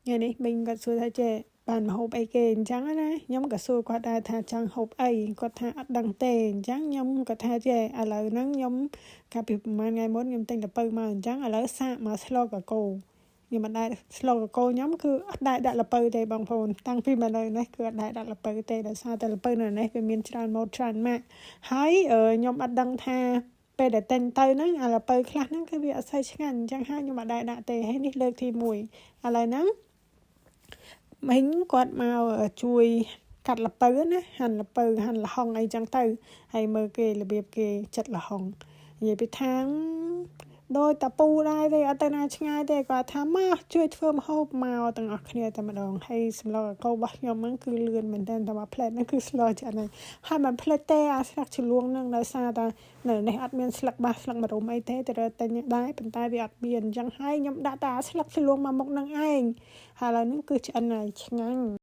ngàyនេះmìnhក៏សួរថាចេះបានម្ហូបអីគេអញ្ចឹងណាខ្ញុំក៏សួរគាត់ដែរថាចង់ហូបអីគាត់ថាអត់ដឹងទេអញ្ចឹងខ្ញុំក៏ថាចេះឥឡូវហ្នឹងខ្ញុំកាលពីប្រហែលថ្ងៃមុនខ្ញុំទិញល្ពៅមកអញ្ចឹងឥឡូវសាកមកស្លកកោខ្ញុំមិនដែរស្លកកោខ្ញុំគឺអត់ដែរដាក់ល្ពៅទេបងប្អូនតាំងពីមកនៅនេះគឺអត់ដែរដាក់ល្ពៅទេដោយសារតែល្ពៅនៅនេះវាមានច្រើនម៉ូតច្រើនម៉ាក់ហើយខ្ញុំអត់ដឹងថាពេលដែលទិញទៅហ្នឹងអាល្ពៅខ្លះហ្នឹងគឺវាអត់សូវឆ្ងាញ់អញ្ចឹងហើយខ្ញុំអត់ដែរដាក់ទេហើយនេះលើកទី1ឥឡូវហ្នឹងមិញគាត់មកជួយកាត់ល្ពៅណាហាន់ល្ពៅហាន់ល្ហុងអីចឹងទៅហើយមើលគេរបៀបគេចិតល្ហុងនិយាយពីថាងដោយតាពូដែរទេអត់ទៅណាឆ្ងាយទេគាត់ថាមកជួយធ្វើម្ហូបមកទាំងអស់គ្នាតែម្ដងហើយសម្លកកូររបស់ខ្ញុំហ្នឹងគឺលឿនមែនតើតែមួយផ្លែតហ្នឹងគឺស្លឆ្អិនហើយមិនផ្លេចទេអាស្លឹកជ្រលួងហ្នឹងដោយសារតែនៅនេះអត់មានស្លឹកបាសស្លឹកម្រុំអីទេតែរើទិញដែរប៉ុន្តែវាអត់មានអញ្ចឹងហើយខ្ញុំដាក់តែអាស្លឹកជ្រលួងមកមុខនឹងឯងហើយឥឡូវហ្នឹងគឺឆ្អិនហើយឆ្ងាញ់